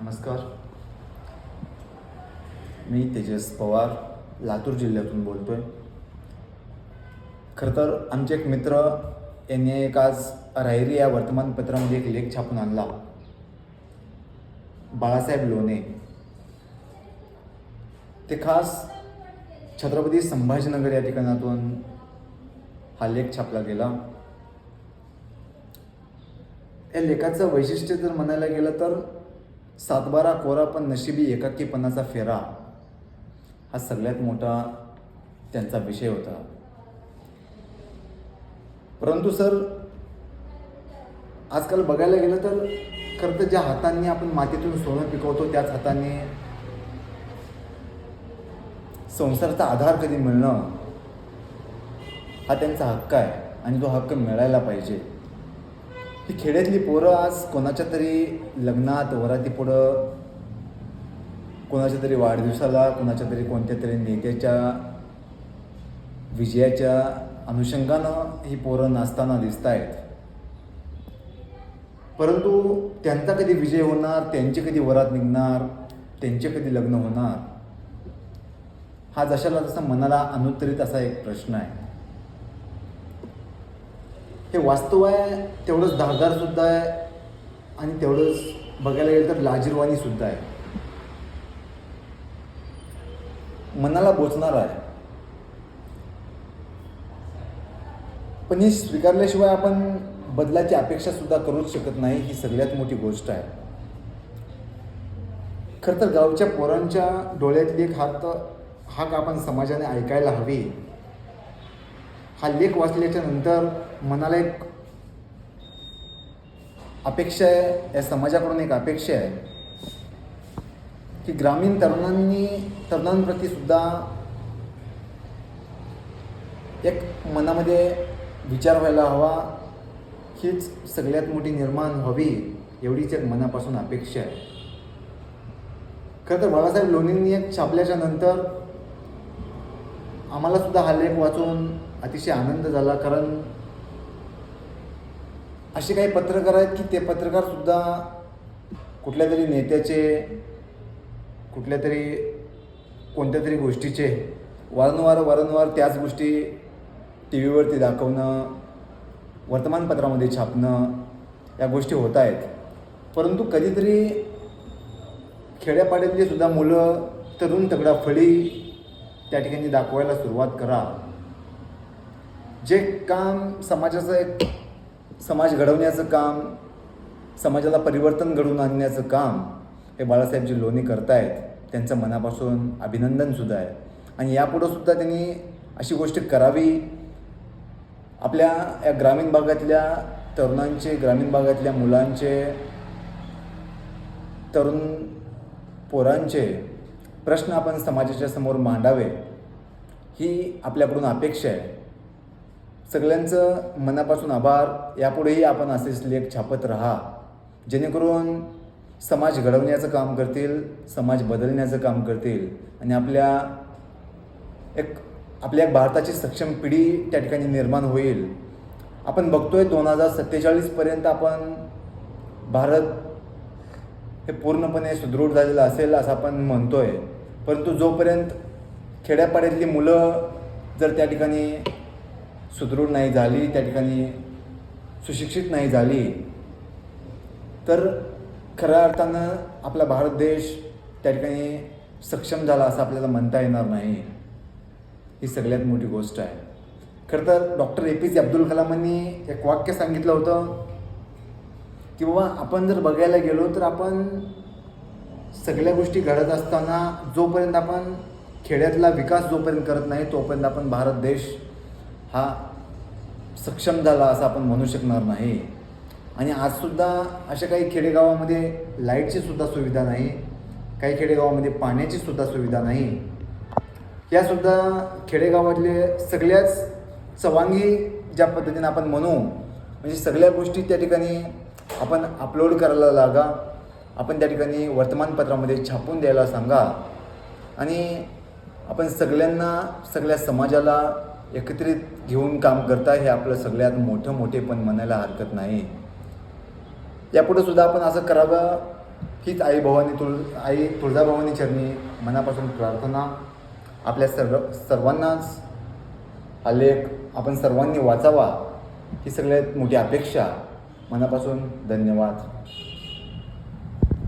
नमस्कार. मी तेजस पवार लातूर जिल्ह्यातून बोलतो आहे. खरं तर आमचे एक मित्र यांनी एक आज रायरी या वर्तमानपत्रामध्ये एक लेख छापून आणला. बाळासाहेब लोणे ते खास छत्रपती संभाजीनगर या ठिकाणातून हा लेख छापला गेला. या लेखाचं वैशिष्ट्य जर म्हणायला गेलं तर सातबारा कोरा पण नशिबी एकाकीपणाचा फेरा हा सगळ्यात मोठा त्यांचा विषय होता. परंतु सर, आजकाल बघायला गेलं तर खरं तर ज्या हातांनी आपण मातीतून सोनं पिकवतो त्याच हातांनी संसाराचा आधार कधी मिळणं हा त्यांचा हक्क आहे आणि तो हक्क मिळायला पाहिजे. ही खेड्यातली पोरं आज कोणाच्या तरी लग्नात वरातीपुढं, कोणाच्या तरी वाढदिवसाला, कोणाच्या तरी कोणत्या तरी नेत्याच्या विजयाच्या अनुषंगानं ही पोरं नाचताना दिसत आहेत. परंतु त्यांचा कधी विजय होणार, त्यांची कधी वरात निघणार, त्यांचे कधी लग्न होणार, हा जशाला तसा मनाला अनुत्तरित असा एक प्रश्न आहे. हे वास्तव आहे, तेवढंच धारदार सुद्धा आहे आणि तेवढंच बघायला गेलं तर लाजिरवाणी सुद्धा आहे, मनाला बोचणार आहे. पण हे स्वीकारल्याशिवाय आपण बदलाची अपेक्षा सुद्धा करूच शकत नाही. ही सगळ्यात मोठी गोष्ट आहे. खरं तर गावच्या पोरांच्या डोळ्यातली एक हाक आपण समाजाने ऐकायला हवी. हा लेख वाचल्याच्या नंतर मनाला एक अपेक्षा आहे, या समाजाकडून एक अपेक्षा आहे की ग्रामीण तरुणांप्रती सुद्धा एक मनामध्ये विचार व्हायला हवा. हीच सगळ्यात मोठी निर्माण व्हावी एवढीच एक मनापासून अपेक्षा आहे. खरं तर बाळासाहेब लोणेंनी एक छापल्याच्या नंतर आम्हाला सुद्धा हा लेख वाचून अतिशय आनंद झाला. कारण असे काही पत्रकार आहेत की ते पत्रकार सुद्धा कुठल्या तरी नेत्याचे, कुठल्या तरी कोणत्या तरी गोष्टीचे वारंवार त्याच गोष्टी टी व्हीवरती दाखवणं, वर्तमानपत्रामध्ये छापणं, या गोष्टी होत आहेत. परंतु कधीतरी खेड्यापाड्यातली सुद्धा मुलं तरुण तगडा फळी त्या ठिकाणी दाखवायला सुरुवात करा. जे काम समाजाचं एक समाज घडवण्याचं काम, समाजाला परिवर्तन घडवून आणण्याचं काम हे बाळासाहेबजी लोणे करतायत. त्यांचं मनापासून अभिनंदनसुद्धा आहे. आणि यापुढंसुद्धा त्यांनी अशी गोष्ट करावी. आपल्या या ग्रामीण भागातल्या तरुणांचे, ग्रामीण भागातल्या मुलांचे, तरुण पोरांचे प्रश्न आपण समाजाच्या समोर मांडावे, ही आपल्याकडून अपेक्षा आहे. सगळ्यांचं मनापासून आभार. यापुढेही आपण असेच लेख छापत राहा, जेणेकरून समाज घडवण्याचं काम करतील, समाज बदलण्याचं काम करतील आणि आपल्या भारताची सक्षम पिढी त्या ठिकाणी निर्माण होईल. आपण बघतोय 2047पर्यंत आपण भारत हे पूर्णपणे सुदृढ झालेलं असेल असं आपण म्हणतोय. परंतु जोपर्यंत खेड्यापाड्यातली मुलं जर त्या ठिकाणी सुदृढ नाही झाली, त्या ठिकाणी सुशिक्षित नाही झाली, तर खऱ्या अर्थानं आपला भारत देश त्या ठिकाणी सक्षम झाला असं आपल्याला म्हणता येणार नाही. ही सगळ्यात मोठी गोष्ट आहे. खरं तर डॉक्टर APJ अब्दुल कलामांनी एक वाक्य सांगितलं होतं की बाबा, आपण जर बघायला गेलो तर आपण सगळ्या गोष्टी घडत असताना जोपर्यंत आपण खेड्यातला विकास जोपर्यंत करत नाही तोपर्यंत आपण भारत देश हा सक्षम झाला असं आपण म्हणू शकणार नाही. आणि आजसुद्धा अशा काही खेडेगावामध्ये लाईटची सुद्धा सुविधा नाही, काही खेडेगावामध्ये पाण्याची सुद्धा सुविधा नाही. यासुद्धा खेडेगावातले सगळ्याच सर्वांगी ज्या पद्धतीने आपण म्हणू, म्हणजे सगळ्या गोष्टी त्या ठिकाणी आपण अपलोड करायला लागा, आपण त्या ठिकाणी वर्तमानपत्रामध्ये छापून द्यायला सांगा आणि आपण सगळ्यांना, सगळ्या समाजाला एकत्रित घेऊन काम करता. हे आपलं सगळ्यात मोठेपण म्हणायला हरकत नाही. यापुढे सुद्धा आपण असं करावं हीच आई तुळजाभवानी चरणी मनापासून प्रार्थना. आपल्या सर्वांनाच हा लेख आपण सर्वांनी वाचावा ही सगळ्यात मोठी अपेक्षा. मनापासून धन्यवाद.